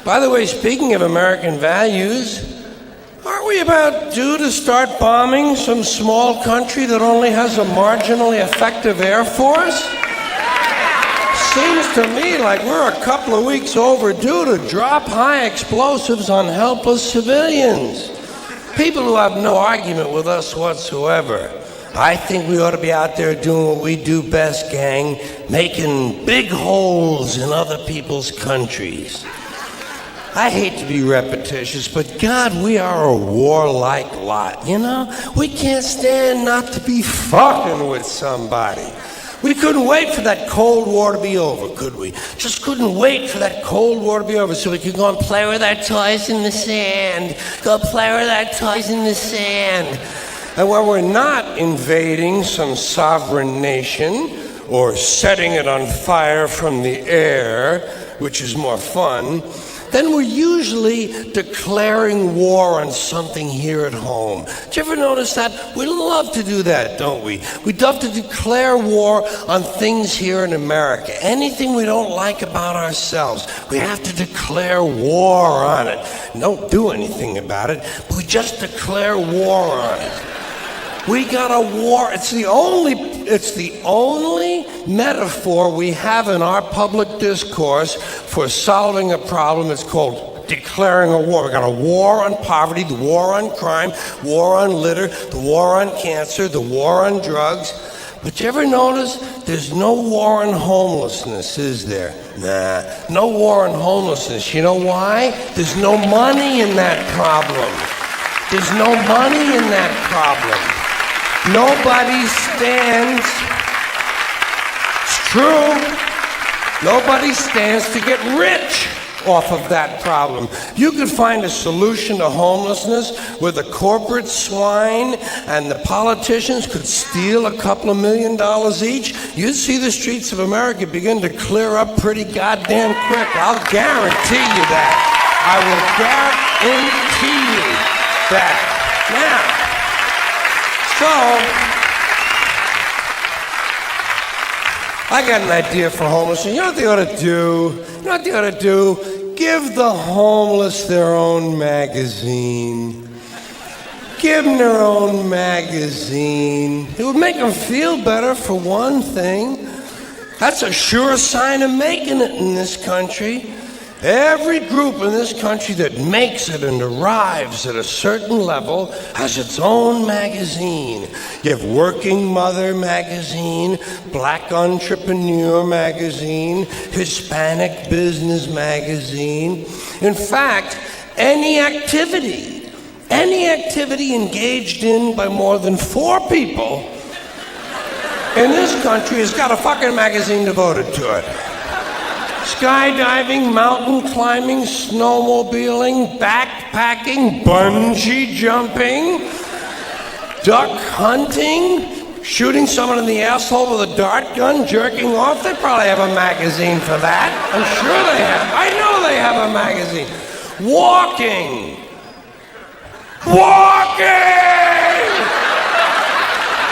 By the way, speaking of American values, aren't we about due to start bombing some small country that only has a marginally effective air force? Seems to me like we're a couple of weeks overdue to drop high explosives on helpless civilians. People who have no argument with us whatsoever. I think we ought to be out there doing what we do best, gang, making big holes in other people's countries. I hate to be repetitious, but God, we are a warlike lot, you know? We can't stand not to be fucking with somebody. We couldn't wait for that Cold War to be over, could we? Just couldn't wait for that Cold War to be over so we could go and play with our toys in the sand. Go play with our toys in the sand. And when we're not invading some sovereign nation or setting it on fire from the air, which is more fun, then we're usually declaring war on something here at home. Did you ever notice that? We love to do that, don't we? We love to declare war on things here in America. Anything we don't like about ourselves, we have to declare war on it. Don't do anything about it, but we just declare war on it. We got a war. It's the only metaphor we have in our public discourse for solving a problem. It's called declaring a war. We got a war on poverty, the war on crime, war on litter, the war on cancer, the war on drugs. But you ever notice there's no war on homelessness, is there? Nah, no war on homelessness. You know why? There's no money in that problem. There's no money in that problem. Nobody stands, it's true, nobody stands to get rich off of that problem. You could find a solution to homelessness where the corporate swine and the politicians could steal a couple of $1 million each. You'd see the streets of America begin to clear up pretty goddamn quick. I'll guarantee you that. I will guarantee you that. Now, so, I got an idea for homelessness. You know what they ought to do? You know what they ought to do? Give the homeless their own magazine. Give them their own magazine. It would make them feel better, for one thing. That's a sure sign of making it in this country. Every group in this country that makes it and arrives at a certain level has its own magazine. You have Working Mother magazine, Black Entrepreneur magazine, Hispanic Business magazine. In fact, any activity engaged in by more than 4 people in this country has got a fucking magazine devoted to it. Skydiving, mountain climbing, snowmobiling, backpacking, bungee jumping, duck hunting, shooting someone in the asshole with a dart gun, jerking off. They probably have a magazine for that. I'm sure they have. I know they have a magazine. Walking.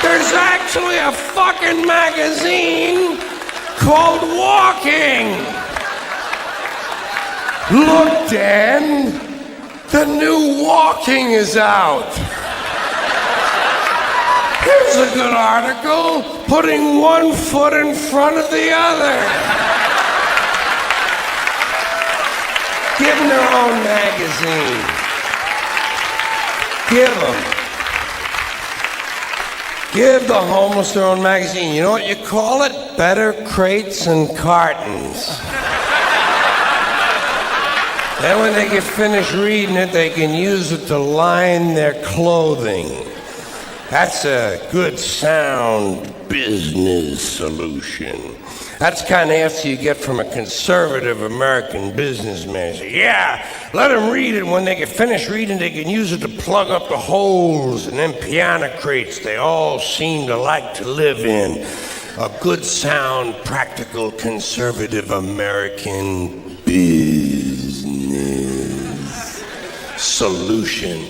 There's actually a fucking magazine called Walking. Look, Dan, the new Walking is out. Here's a good article, putting one foot in front of the other. Give them their own magazine. Give them. Give the homeless their own magazine. You know what you call it? Better Crates and Cartons. Then when they get finished reading it, they can use it to line their clothing. That's a good, sound business solution. That's the kind of answer you get from a conservative American businessman. Say, yeah, let them read it. When they get finished reading, they can use it to plug up the holes in them piano crates they all seem to like to live in. A good, sound, practical, conservative American business solution.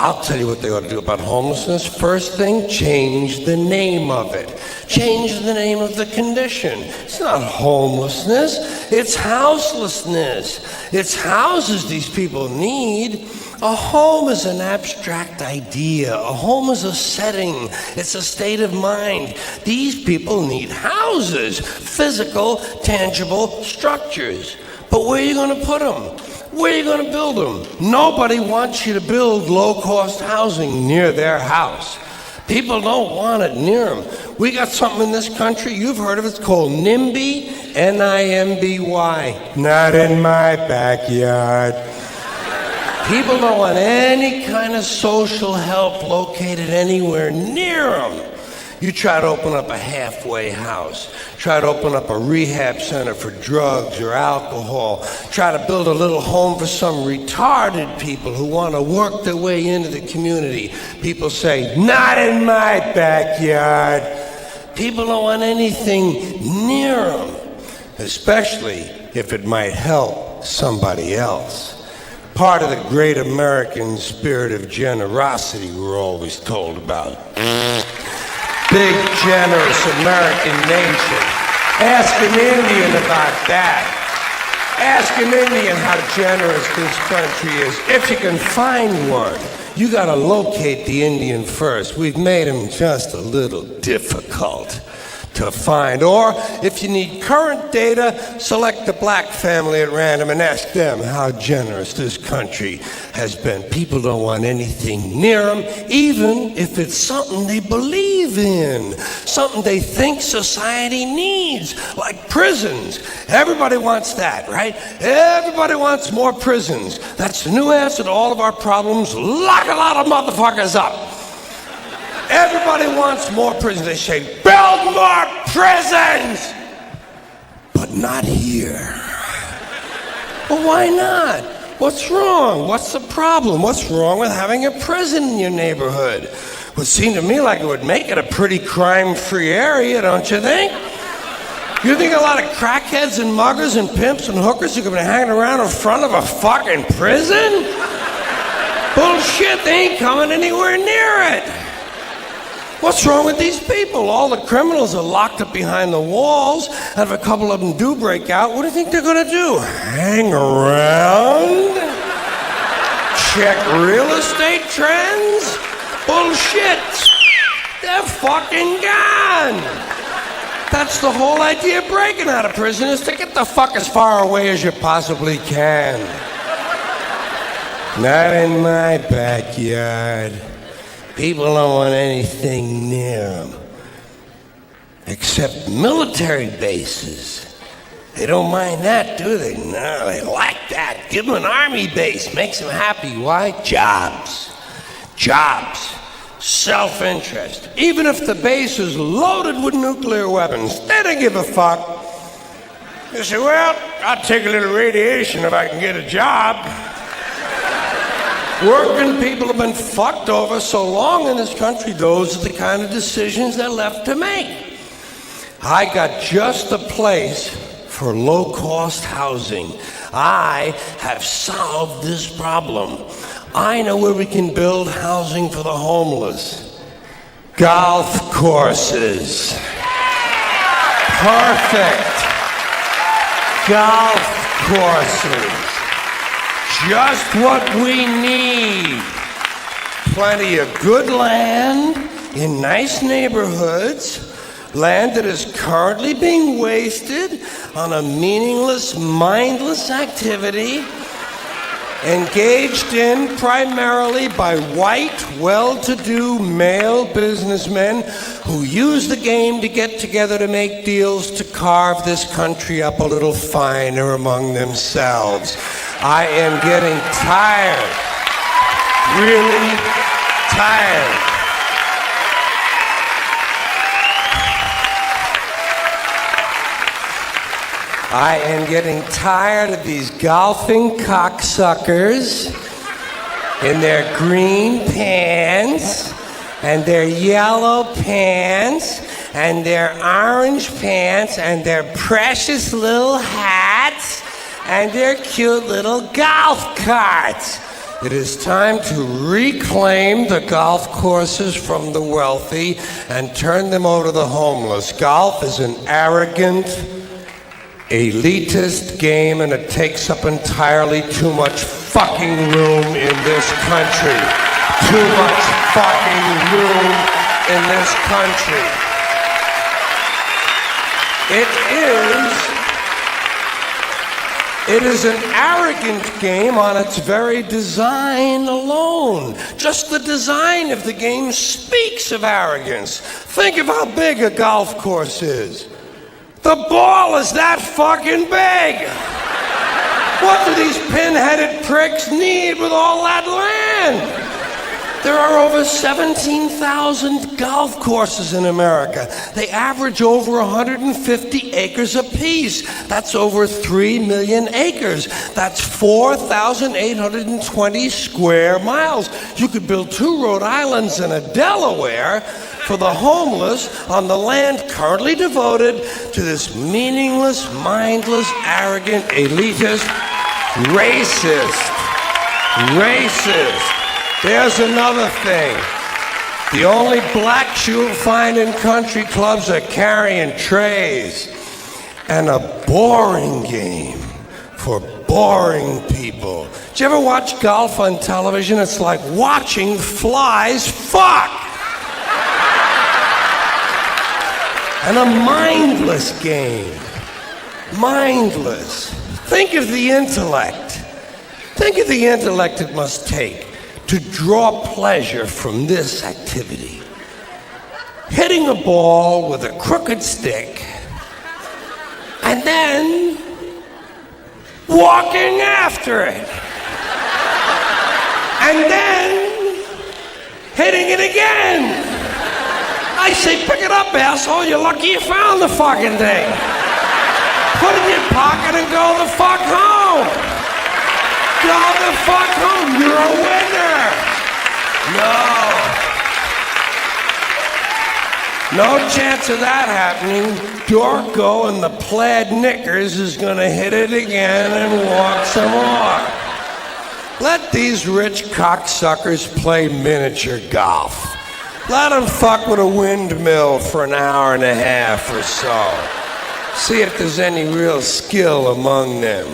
I'll tell you what they ought to do about homelessness. First thing, change the name of it. Change the name of the condition. It's not homelessness, it's houselessness. It's houses these people need. A home is an abstract idea. A home is a setting. It's a state of mind. These people need houses, physical, tangible structures. But where are you going to put them? Where are you going to build them? Nobody wants you to build low-cost housing near their house. People don't want it near them. We got something in this country, you've heard of it, it's called NIMBY, N-I-M-B-Y. Not in my backyard. People don't want any kind of social help located anywhere near them. You try to open up a halfway house, try to open up a rehab center for drugs or alcohol, try to build a little home for some retarded people who want to work their way into the community. People say, not in my backyard. People don't want anything near them, especially if it might help somebody else. Part of the great American spirit of generosity we're always told about. Big, generous American nation. Ask an Indian about that. Ask an Indian how generous this country is. If you can find one, you gotta locate the Indian first. We've made him just a little difficult to find. Or if you need current data, select a black family at random and ask them how generous this country has been. People don't want anything near them, even if it's something they believe in, something they think society needs, like prisons. Everybody wants that, right? Everybody wants more prisons. That's the new answer to all of our problems. Lock a lot of motherfuckers up. Everybody wants more prisons. They say, build more prisons! But not here. Well, why not? What's wrong? What's the problem? What's wrong with having a prison in your neighborhood? It would seem to me like it would make it a pretty crime-free area, don't you think? You think a lot of crackheads and muggers and pimps and hookers are going to be hanging around in front of a fucking prison? Bullshit, they ain't coming anywhere near it. What's wrong with these people? All the criminals are locked up behind the walls, and if a couple of them do break out, what do you think they're gonna do? Hang around? Check real estate trends? Bullshit! They're fucking gone! That's the whole idea of breaking out of prison, is to get the fuck as far away as you possibly can. Not in my backyard. People don't want anything near them, except military bases. They don't mind that, do they? No, they like that. Give them an army base, makes them happy. Why? Jobs. Jobs. Self-interest. Even if the base is loaded with nuclear weapons, they don't give a fuck. They say, well, I'll take a little radiation if I can get a job. Working people have been fucked over so long in this country, those are the kind of decisions they're left to make. I got just the place for low-cost housing. I have solved this problem. I know where we can build housing for the homeless. Golf courses. Perfect. Golf courses. Just what we need. Plenty of good land in nice neighborhoods, land that is currently being wasted on a meaningless, mindless activity engaged in primarily by white, well-to-do male businessmen who use the game to get together to make deals to carve this country up a little finer among themselves. I am getting tired, really tired. I am getting tired of these golfing cocksuckers in their green pants and their yellow pants and their orange pants and their precious little hats and their cute little golf carts. It is time to reclaim the golf courses from the wealthy and turn them over to the homeless. Golf is an arrogant, elitist game, and it takes up entirely too much fucking room in this country. Too much fucking room in this country. It is an arrogant game on its very design alone. Just the design of the game speaks of arrogance. Think of how big a golf course is. The ball is that fucking big. What do these pin-headed pricks need with all that land? There are over 17,000 golf courses in America. They average over 150 acres apiece. That's over 3 million acres. That's 4,820 square miles. You could build 2 Rhode Islands and a Delaware for the homeless on the land currently devoted to this meaningless, mindless, arrogant, elitist, racist. There's another thing. The only blacks you'll find in country clubs are carrying trays. And a boring game for boring people. Did you ever watch golf on television? It's like watching flies fuck. And a mindless game. Mindless. Think of the intellect. Think of the intellect it must take to draw pleasure from this activity. Hitting a ball with a crooked stick and then walking after it. And then hitting it again. I say, pick it up, asshole. You're lucky you found the fucking thing. Put it in your pocket and go the fuck home. Go the fuck home. You're a winner. No chance of that happening. Dorco in the plaid knickers is gonna hit it again and walk some more. Let these rich cocksuckers play miniature golf. Let them fuck with a windmill for an hour and a half or so. See if there's any real skill among them.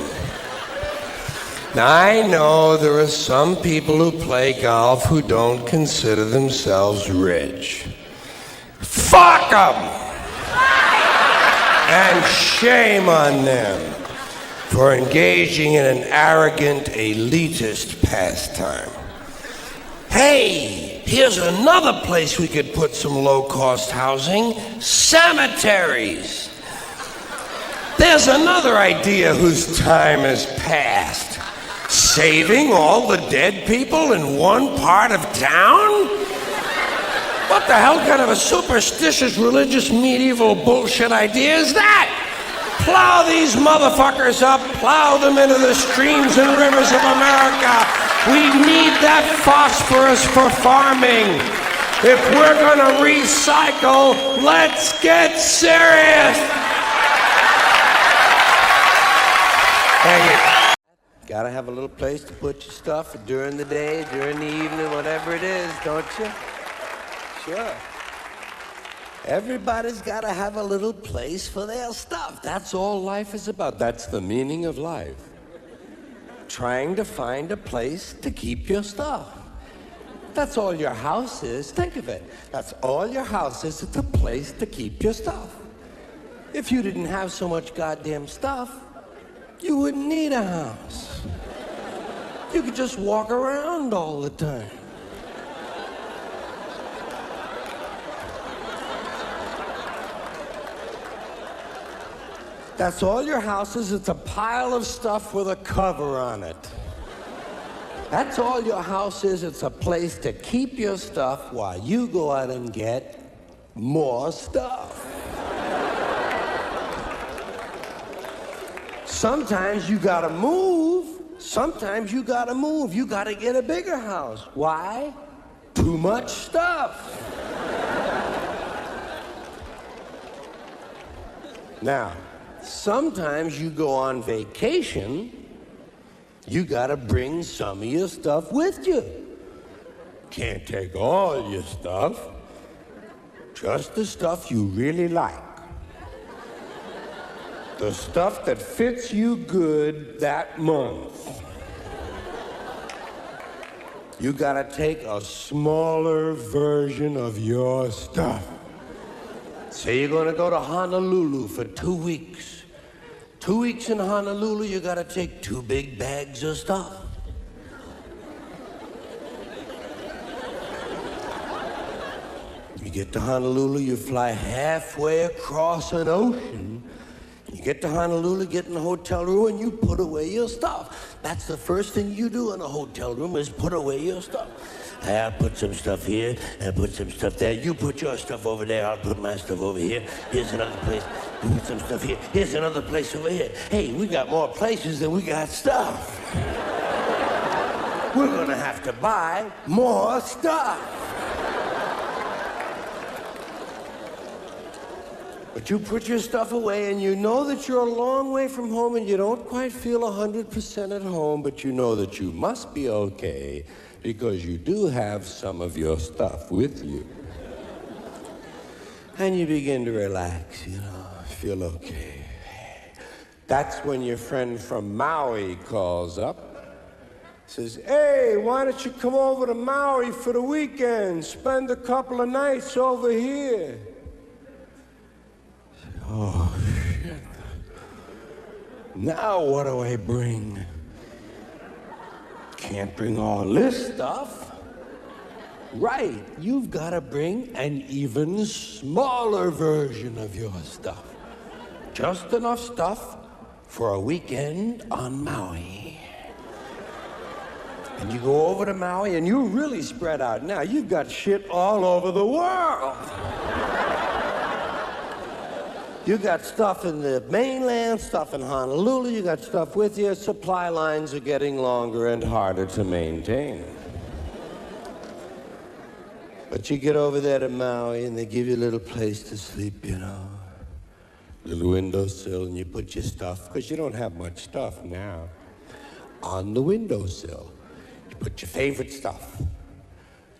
Now, I know there are some people who play golf who don't consider themselves rich. Fuck them! And shame on them for engaging in an arrogant, elitist pastime. Hey, here's another place we could put some low-cost housing: cemeteries. There's another idea whose time has passed. Saving all the dead people in one part of town? What the hell kind of a superstitious, religious, medieval bullshit idea is that? Plow these motherfuckers up, plow them into the streams and rivers of America. We need that phosphorus for farming. If we're gonna recycle, let's get serious. Thank you. Gotta have a little place to put your stuff during the day, during the evening, whatever it is, don't you? Sure. Everybody's gotta have a little place for their stuff. That's all life is about. That's the meaning of life. Trying to find a place to keep your stuff. That's all your house is. Think of it. That's all your house is. It's a place to keep your stuff. If you didn't have so much goddamn stuff, you wouldn't need a house. You could just walk around all the time. That's all your house is. It's a pile of stuff with a cover on it. That's all your house is. It's a place to keep your stuff while you go out and get more stuff. Sometimes you gotta move. Sometimes you gotta move. You gotta get a bigger house. Why? Too much stuff. Now, sometimes you go on vacation you gotta bring some of your stuff with you. Can't take all your stuff, just the stuff you really like. The stuff that fits you good that month. You gotta take a smaller version of your stuff. Say you're gonna go to Honolulu for 2 weeks. 2 weeks in Honolulu, you gotta take 2 big bags of stuff. You get to Honolulu, you fly halfway across an ocean. You get to Honolulu, get in the hotel room, and you put away your stuff. That's the first thing you do in a hotel room is put away your stuff. I'll put some stuff here, I'll put some stuff there. You put your stuff over there, I'll put my stuff over here. Here's another place. You put some stuff here. Here's another place over here. Hey, we got more places than we got stuff. We're gonna have to buy more stuff. But you put your stuff away and you know that you're a long way from home and you don't quite feel 100% at home, but you know that you must be okay because you do have some of your stuff with you. And you begin to relax, feel okay. That's when your friend from Maui calls up, says, hey, why don't you come over to Maui for the weekend, spend a couple of nights over here. Oh, shit. Now what do I bring? Can't bring all this stuff. Right, you've got to bring an even smaller version of your stuff. Just enough stuff for a weekend on Maui. And you go over to Maui and you really spread out. Now you've got shit all over the world. You got stuff in the mainland, stuff in Honolulu, you got stuff with you. Supply lines are getting longer and harder to maintain. But you get over there to Maui and they give you a little place to sleep, Little windowsill, and you put your stuff, because you don't have much stuff now, on the windowsill. You put your favorite stuff.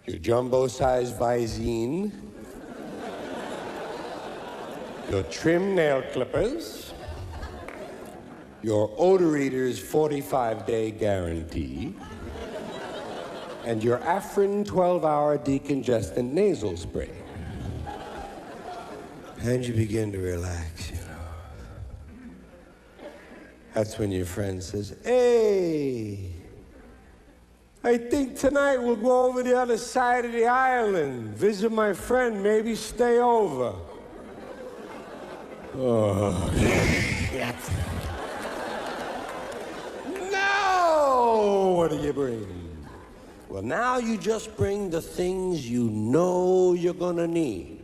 Your jumbo-sized Visine, your trim nail clippers, your odor eater's 45-day guarantee, and your Afrin 12-hour decongestant nasal spray. And you begin to relax, That's when your friend says, hey, I think tonight we'll go over the other side of the island, visit my friend, maybe stay over. Oh, shit. No! What do you bring? Well, now you just bring the things you know you're gonna need.